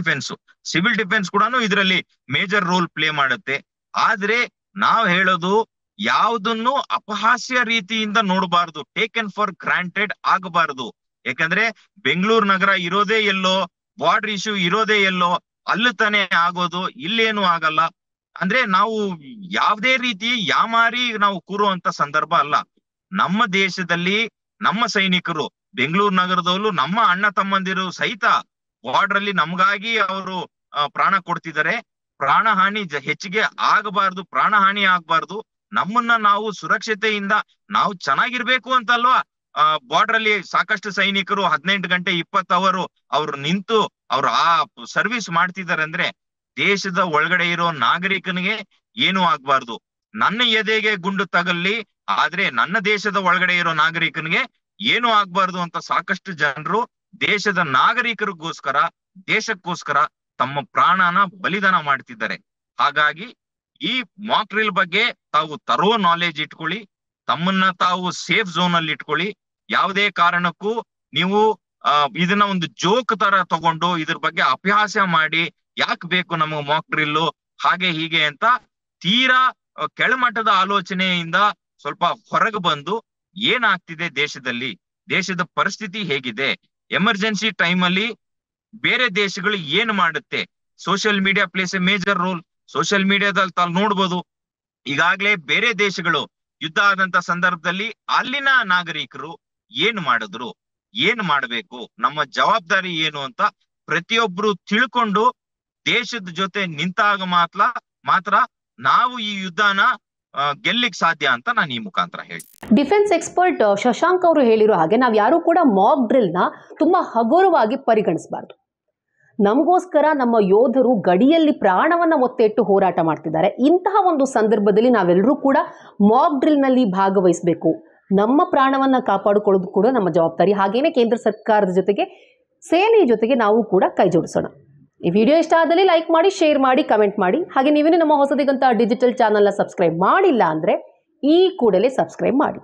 ಡಿಫೆನ್ಸ್ ಕೂಡ ಇದರಲ್ಲಿ ಮೇಜರ್ ರೋಲ್ ಪ್ಲೇ ಮಾಡುತ್ತೆ. ಆದ್ರೆ ನಾವ್ ಹೇಳೋದು ಯಾವುದನ್ನು ಅಪಹಾಸ್ಯ ರೀತಿಯಿಂದ ನೋಡಬಾರ್ದು, ಟೇಕನ್ ಫಾರ್ ಗ್ರಾಂಟೆಡ್ ಆಗಬಾರದು. ಯಾಕಂದ್ರೆ ಬೆಂಗಳೂರು ನಗರ ಇರೋದೇ ಎಲ್ಲೋ, ಬಾರ್ಡರ್ ಇಶ್ಯೂ ಇರೋದೇ ಎಲ್ಲೋ, ಅಲ್ಲಿ ತಾನೇ ಆಗೋದು, ಇಲ್ಲೇನು ಆಗಲ್ಲ. ಅಂದ್ರೆ ನಾವು ಯಾವ್ದೇ ರೀತಿ ಯಾಮಾರಿ ನಾವು ಕೂರುವಂತ ಸಂದರ್ಭ ಅಲ್ಲ. ನಮ್ಮ ದೇಶದಲ್ಲಿ ನಮ್ಮ ಸೈನಿಕರು ಬೆಂಗಳೂರು ನಗರದಲ್ಲೂ ನಮ್ಮ ಅಣ್ಣ ತಮ್ಮಂದಿರು ಸಹಿತ ಬಾರ್ಡರ್ ಅಲ್ಲಿ ನಮ್ಗಾಗಿ ಅವರು ಪ್ರಾಣ ಕೊಡ್ತಿದ್ದಾರೆ. ಪ್ರಾಣ ಹಾನಿ ಹೆಚ್ಚಿಗೆ ಆಗಬಾರ್ದು, ಪ್ರಾಣ ಹಾನಿ ಆಗ್ಬಾರ್ದು. ನಮ್ಮನ್ನ ನಾವು ಸುರಕ್ಷತೆಯಿಂದ ನಾವು ಚೆನ್ನಾಗಿರ್ಬೇಕು ಅಂತಲ್ವಾ ಬಾರ್ಡರ್ ಅಲ್ಲಿ ಸಾಕಷ್ಟು ಸೈನಿಕರು 18 ಗಂಟೆ 20 ಅವರ್ ಅವ್ರು ನಿಂತು ಅವ್ರು ಆ ಸರ್ವಿಸ್ ಮಾಡ್ತಿದ್ದಾರೆ. ಅಂದ್ರೆ ದೇಶದ ಒಳಗಡೆ ಇರೋ ನಾಗರಿಕನಿಗೆ ಏನು ಆಗ್ಬಾರ್ದು, ನನ್ನ ಎದೆಗೆ ಗುಂಡು ತಗಲ್ಲಿ, ಆದ್ರೆ ನನ್ನ ದೇಶದ ಒಳಗಡೆ ಇರೋ ನಾಗರಿಕನಿಗೆ ಏನು ಆಗ್ಬಾರ್ದು ಅಂತ ಸಾಕಷ್ಟು ಜನರು ದೇಶದ ನಾಗರಿಕರಿಗೋಸ್ಕರ, ದೇಶಕ್ಕೋಸ್ಕರ ತಮ್ಮ ಪ್ರಾಣನ ಬಲಿದಾನ ಮಾಡ್ತಿದ್ದಾರೆ. ಹಾಗಾಗಿ ಈ ಮಾಕ್ ಡ್ರಿಲ್ ಬಗ್ಗೆ ತಾವು ತರೋ ನಾಲೆಜ್ ಇಟ್ಕೊಳ್ಳಿ, ತಮ್ಮನ್ನ ತಾವು ಸೇಫ್ ಝೋನ್ ಅಲ್ಲಿ ಇಟ್ಕೊಳ್ಳಿ. ಯಾವುದೇ ಕಾರಣಕ್ಕೂ ನೀವು ಇದನ್ನ ಒಂದು ಜೋಕ್ ತರ ತಗೊಂಡು ಇದ್ರ ಬಗ್ಗೆ ಅಭ್ಯಾಸ ಮಾಡಿ ಯಾಕೆ ಬೇಕು ನಮಗೆ ಮಾಕ್ ಡ್ರಿಲ್ ಹಾಗೆ ಹೀಗೆ ಅಂತ ತೀರಾ ಕೆಳಮಟ್ಟದ ಆಲೋಚನೆಯಿಂದ ಸ್ವಲ್ಪ ಹೊರಗೆ ಬಂದು ಏನಾಗ್ತಿದೆ ದೇಶದಲ್ಲಿ, ದೇಶದ ಪರಿಸ್ಥಿತಿ ಹೇಗಿದೆ, ಎಮರ್ಜೆನ್ಸಿ ಟೈಮ್ ಅಲ್ಲಿ ಬೇರೆ ದೇಶಗಳು ಏನ್ ಮಾಡುತ್ತೆ. Social media place A major role. Social ಮೀಡಿಯಾದಲ್ಲಿ ತಾವು ನೋಡ್ಬೋದು, ಈಗಾಗ್ಲೇ ಬೇರೆ ದೇಶಗಳು ಯುದ್ಧ ಆದಂತ ಸಂದರ್ಭದಲ್ಲಿ ಅಲ್ಲಿನ ನಾಗರಿಕರು ಏನ್ ಮಾಡಿದ್ರು, ಏನ್ ಮಾಡ್ಬೇಕು, ನಮ್ಮ ಜವಾಬ್ದಾರಿ ಏನು ಅಂತ ಪ್ರತಿಯೊಬ್ರು ತಿಳ್ಕೊಂಡು ದೇಶದ ಜೊತೆ ನಿಂತಾಗ ಮಾತ್ರ ನಾವು ಈ ಯುದ್ಧನ ಗೆಲ್ಲಿಕ್ ಸಾಧ್ಯ ಅಂತ ನಾನು ಈ ಮುಖಾಂತರ ಹೇಳಿ. ಡಿಫೆನ್ಸ್ ಎಕ್ಸ್ಪರ್ಟ್ ಶಶಾಂಕ್ ಅವರು ಹೇಳಿರೋ ಹಾಗೆ ನಾವು ಯಾರು ಕೂಡ ಮಾಕ್ ಡ್ರಿಲ್ನ ತುಂಬಾ ಹಗುರವಾಗಿ ಪರಿಗಣಿಸಬಾರ್ದು. ನಮಗೋಸ್ಕರ ನಮ್ಮ ಯೋಧರು ಗಡಿಯಲ್ಲಿ ಪ್ರಾಣವನ್ನ ಒತ್ತೆಟ್ಟು ಹೋರಾಟ ಮಾಡ್ತಿದ್ದಾರೆ. ಇಂತಹ ಒಂದು ಸಂದರ್ಭದಲ್ಲಿ ನಾವೆಲ್ಲರೂ ಕೂಡ ಮಾಕ್ ಡ್ರಿಲ್ನಲ್ಲಿ ಭಾಗವಹಿಸಬೇಕು. ನಮ್ಮ ಪ್ರಾಣವನ್ನ ಕಾಪಾಡಿಕೊಳ್ಳೋದು ಕೂಡ ನಮ್ಮ ಜವಾಬ್ದಾರಿ. ಹಾಗೇನೆ ಕೇಂದ್ರ ಸರ್ಕಾರದ ಜೊತೆಗೆ ಸೇನೆ ಜೊತೆಗೆ ನಾವು ಕೂಡ ಕೈ ಜೋಡಿಸೋಣ. ಈ ವಿಡಿಯೋ ಇಷ್ಟ ಆದಲ್ಲಿ ಲೈಕ್ ಮಾಡಿ, ಶೇರ್ ಮಾಡಿ, ಕಮೆಂಟ್ ಮಾಡಿ. ಹಾಗೆ ನೀವೇನು ನಮ್ಮ ಹೊಸದಿಗಂತ ಡಿಜಿಟಲ್ ಚಾನಲ್ನ ಸಬ್ಸ್ಕ್ರೈಬ್ ಮಾಡಿಲ್ಲ ಅಂದ್ರೆ ಈ ಕೂಡಲೇ ಸಬ್ಸ್ಕ್ರೈಬ್ ಮಾಡಿ.